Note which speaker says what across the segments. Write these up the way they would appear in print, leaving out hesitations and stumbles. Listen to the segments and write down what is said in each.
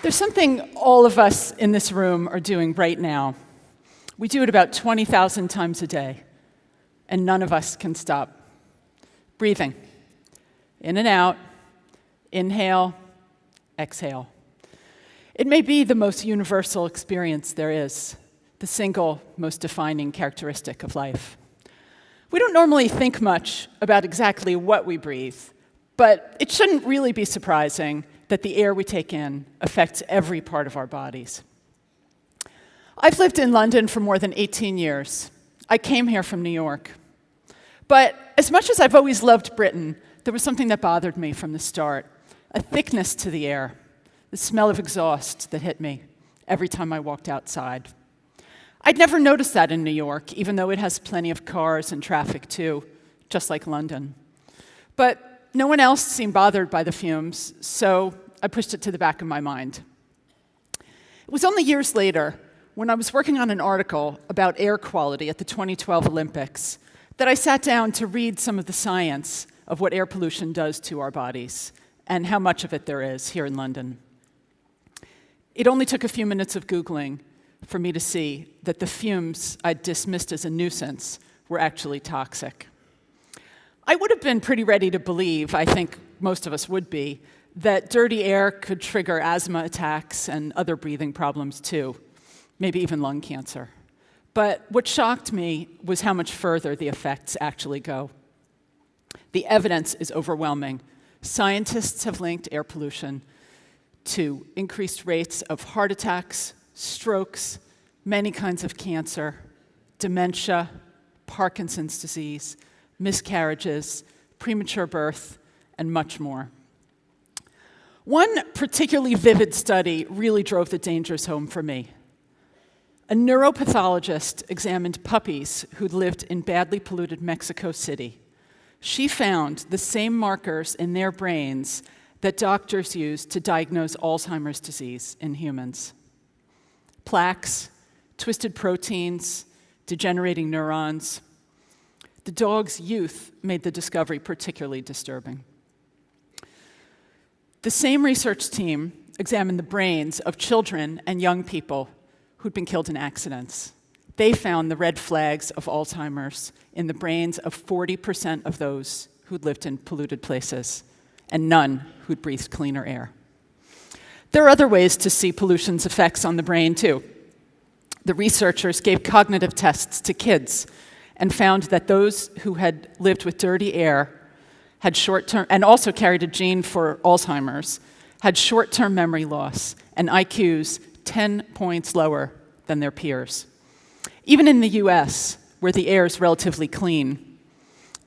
Speaker 1: There's something all of us in this room are doing right now. We do it about 20,000 times a day, and none of us can stop. Breathing. In and out, inhale, exhale. It may be the most universal experience there is, the single most defining characteristic of life. We don't normally think much about exactly what we breathe, but it shouldn't really be surprising that the air we take in affects every part of our bodies. I've lived in London for more than 18 years. I came here from New York. But as much as I've always loved Britain, there was something that bothered me from the start, a thickness to the air, the smell of exhaust that hit me every time I walked outside. I'd never noticed that in New York, even though it has plenty of cars and traffic too, just like London. But no one else seemed bothered by the fumes, so I pushed it to the back of my mind. It was only years later, when I was working on an article about air quality at the 2012 Olympics, that I sat down to read some of the science of what air pollution does to our bodies and how much of it there is here in London. It only took a few minutes of Googling for me to see that the fumes I'd dismissed as a nuisance were actually toxic. I would have been pretty ready to believe, I think most of us would be, that dirty air could trigger asthma attacks and other breathing problems too, maybe even lung cancer. But what shocked me was how much further the effects actually go. The evidence is overwhelming. Scientists have linked air pollution to increased rates of heart attacks, strokes, many kinds of cancer, dementia, Parkinson's disease, miscarriages, premature birth, and much more. One particularly vivid study really drove the dangers home for me. A neuropathologist examined puppies who'd lived in badly polluted Mexico City. She found the same markers in their brains that doctors use to diagnose Alzheimer's disease in humans. Plaques, twisted proteins, degenerating neurons. The dog's youth made the discovery particularly disturbing. The same research team examined the brains of children and young people who'd been killed in accidents. They found the red flags of Alzheimer's in the brains of 40% of those who'd lived in polluted places, and none who'd breathed cleaner air. There are other ways to see pollution's effects on the brain, too. The researchers gave cognitive tests to kids and found that those who had lived with dirty air had short-term, and also carried a gene for Alzheimer's, had short-term memory loss and IQs 10 points lower than their peers. Even in the US, where the air is relatively clean,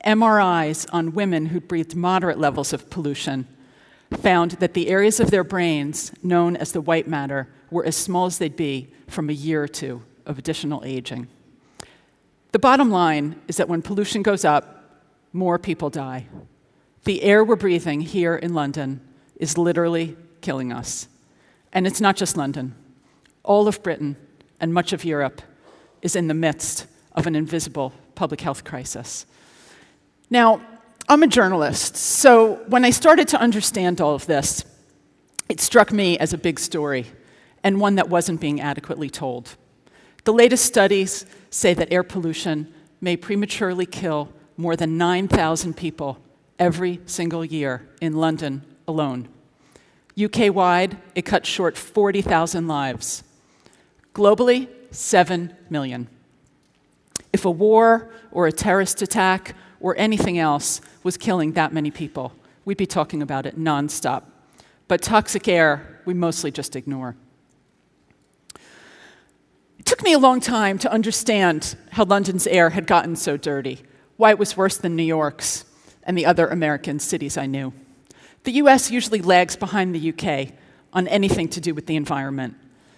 Speaker 1: MRIs on women who breathed moderate levels of pollution found that the areas of their brains known as the white matter were as small as they'd be from a year or two of additional aging. The bottom line is that when pollution goes up, more people die. The air we're breathing here in London is literally killing us. And it's not just London. All of Britain and much of Europe is in the midst of an invisible public health crisis. Now, I'm a journalist, so when I started to understand all of this, it struck me as a big story and one that wasn't being adequately told. The latest studies say that air pollution may prematurely kill more than 9,000 people every single year in London alone. UK-wide, it cut short 40,000 lives. Globally, 7 million. If a war or a terrorist attack or anything else was killing that many people, we'd be talking about it nonstop. But toxic air, we mostly just ignore. It took me a long time to understand how London's air had gotten so dirty, why it was worse than New York's and the other American cities I knew. The US usually lags behind the UK on anything to do with the environment,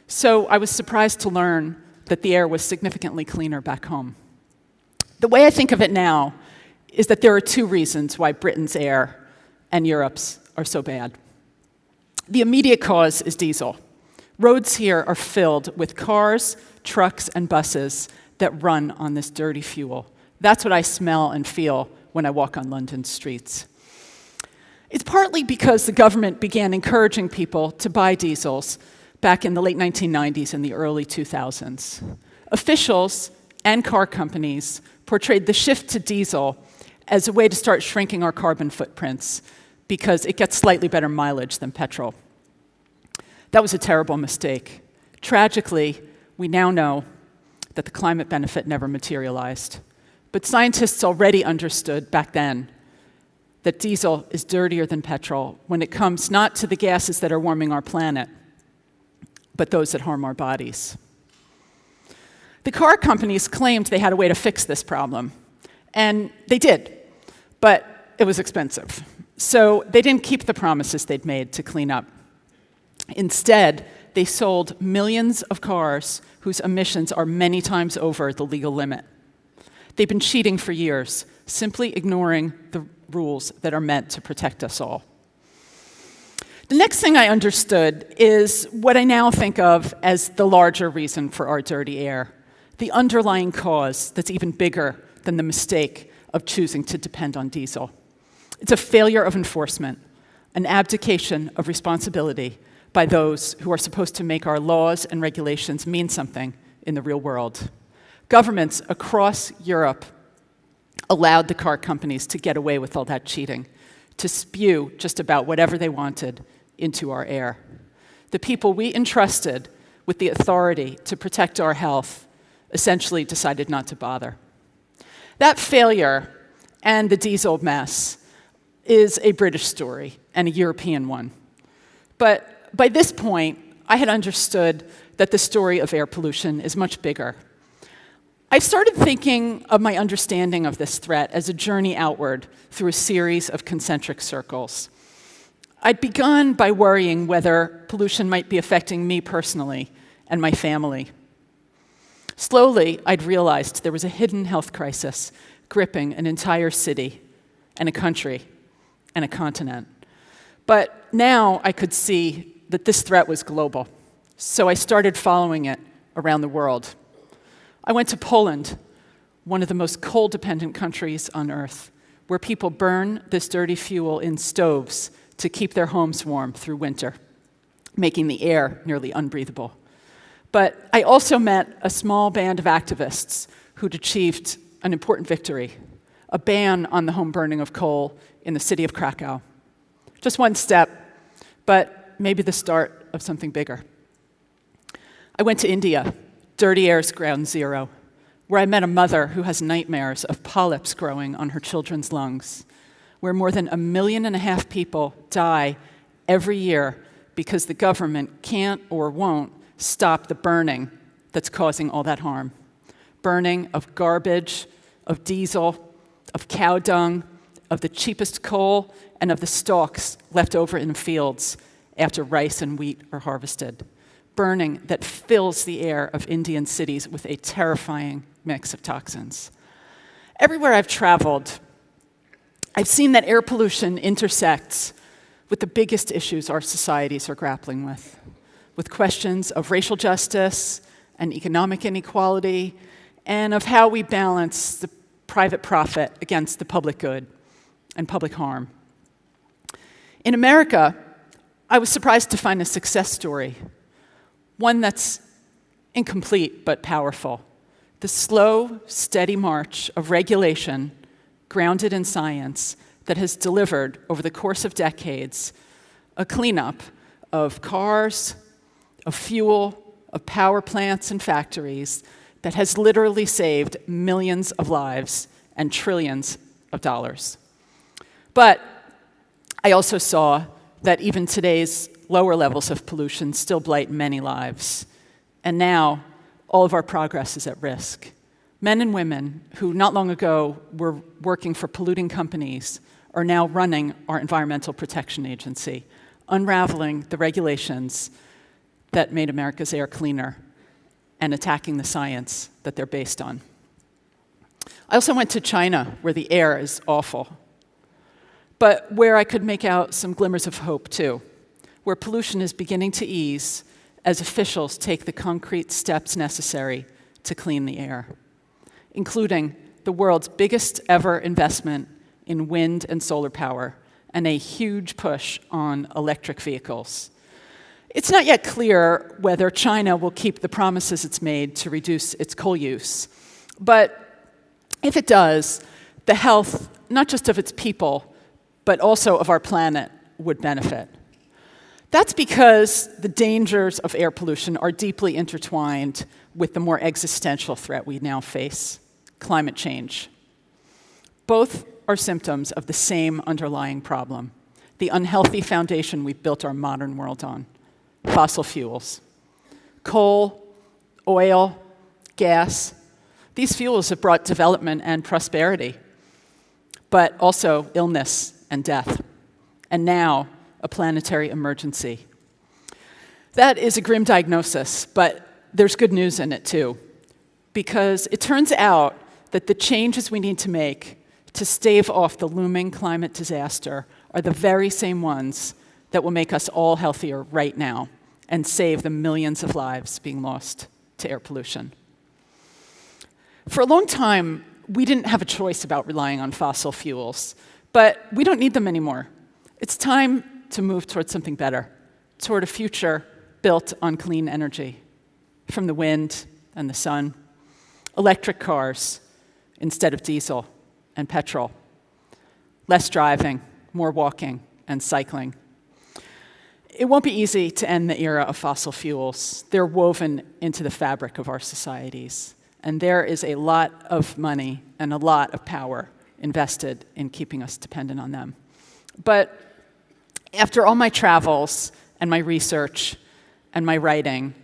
Speaker 1: so I was surprised to learn that the air was significantly cleaner back home. The way I think of it now is that there are two reasons why Britain's air and Europe's are so bad. The immediate cause is diesel. Roads here are filled with cars, trucks, and buses that run on this dirty fuel. That's what I smell and feel when I walk on London's streets. It's partly because the government began encouraging people to buy diesels back in the late 1990s and the early 2000s. Officials and car companies portrayed the shift to diesel as a way to start shrinking our carbon footprints because it gets slightly better mileage than petrol. That was a terrible mistake. Tragically, we now know that the climate benefit never materialized. But scientists already understood back then that diesel is dirtier than petrol when it comes not to the gases that are warming our planet, but those that harm our bodies. The car companies claimed they had a way to fix this problem, and they did, but it was expensive. So they didn't keep the promises they'd made to clean up. Instead, they sold millions of cars whose emissions are many times over the legal limit. They've been cheating for years, simply ignoring the rules that are meant to protect us all. The next thing I understood is what I now think of as the larger reason for our dirty air, the underlying cause that's even bigger than the mistake of choosing to depend on diesel. It's a failure of enforcement, an abdication of responsibility by those who are supposed to make our laws and regulations mean something in the real world. Governments across Europe allowed the car companies to get away with all that cheating, to spew just about whatever they wanted into our air. The people we entrusted with the authority to protect our health essentially decided not to bother. That failure and the diesel mess is a British story and a European one. But by this point, I had understood that the story of air pollution is much bigger. I started thinking of my understanding of this threat as a journey outward through a series of concentric circles. I'd begun by worrying whether pollution might be affecting me personally and my family. Slowly, I'd realized there was a hidden health crisis gripping an entire city and a country and a continent. But now I could see that this threat was global, so I started following it around the world. I went to Poland, one of the most coal-dependent countries on Earth, where people burn this dirty fuel in stoves to keep their homes warm through winter, making the air nearly unbreathable. But I also met a small band of activists who'd achieved an important victory, a ban on the home burning of coal in the city of Krakow. Just one step, but maybe the start of something bigger. I went to India, dirty air's ground zero, where I met a mother who has nightmares of polyps growing on her children's lungs, where more than 1.5 million people die every year because the government can't or won't stop the burning that's causing all that harm. Burning of garbage, of diesel, of cow dung, of the cheapest coal, and of the stalks left over in the fields after rice and wheat are harvested. Burning that fills the air of Indian cities with a terrifying mix of toxins. Everywhere I've traveled, I've seen that air pollution intersects with the biggest issues our societies are grappling with questions of racial justice and economic inequality, and of how we balance the private profit against the public good and public harm. In America, I was surprised to find a success story, one that's incomplete but powerful. The slow, steady march of regulation grounded in science that has delivered, over the course of decades, a cleanup of cars, of fuel, of power plants and factories that has literally saved millions of lives and trillions of dollars. But I also saw that even today's lower levels of pollution still blight many lives. And now, all of our progress is at risk. Men and women who not long ago were working for polluting companies are now running our Environmental Protection Agency, unraveling the regulations that made America's air cleaner and attacking the science that they're based on. I also went to China, where the air is awful, but where I could make out some glimmers of hope, too, where pollution is beginning to ease as officials take the concrete steps necessary to clean the air, including the world's biggest ever investment in wind and solar power and a huge push on electric vehicles. It's not yet clear whether China will keep the promises it's made to reduce its coal use. But if it does, the health, not just of its people, but also of our planet, would benefit. That's because the dangers of air pollution are deeply intertwined with the more existential threat we now face, climate change. Both are symptoms of the same underlying problem, the unhealthy foundation we've built our modern world on, fossil fuels. Coal, oil, gas, these fuels have brought development and prosperity, but also illness and death, and now a planetary emergency. That is a grim diagnosis, but there's good news in it too, because it turns out that the changes we need to make to stave off the looming climate disaster are the very same ones that will make us all healthier right now and save the millions of lives being lost to air pollution. For a long time, we didn't have a choice about relying on fossil fuels, but we don't need them anymore. It's time to move toward something better, toward a future built on clean energy, from the wind and the sun, electric cars instead of diesel and petrol, less driving, more walking and cycling. It won't be easy to end the era of fossil fuels. They're woven into the fabric of our societies, and there is a lot of money and a lot of power invested in keeping us dependent on them. But after all my travels and my research and my writing,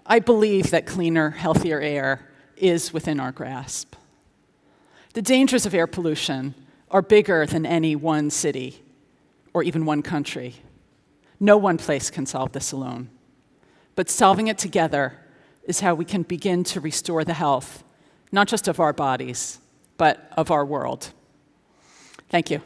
Speaker 1: I believe that cleaner, healthier air is within our grasp. The dangers of air pollution are bigger than any one city or even one country. No one place can solve this alone. But solving it together is how we can begin to restore the health, not just of our bodies, but of our world. Thank you.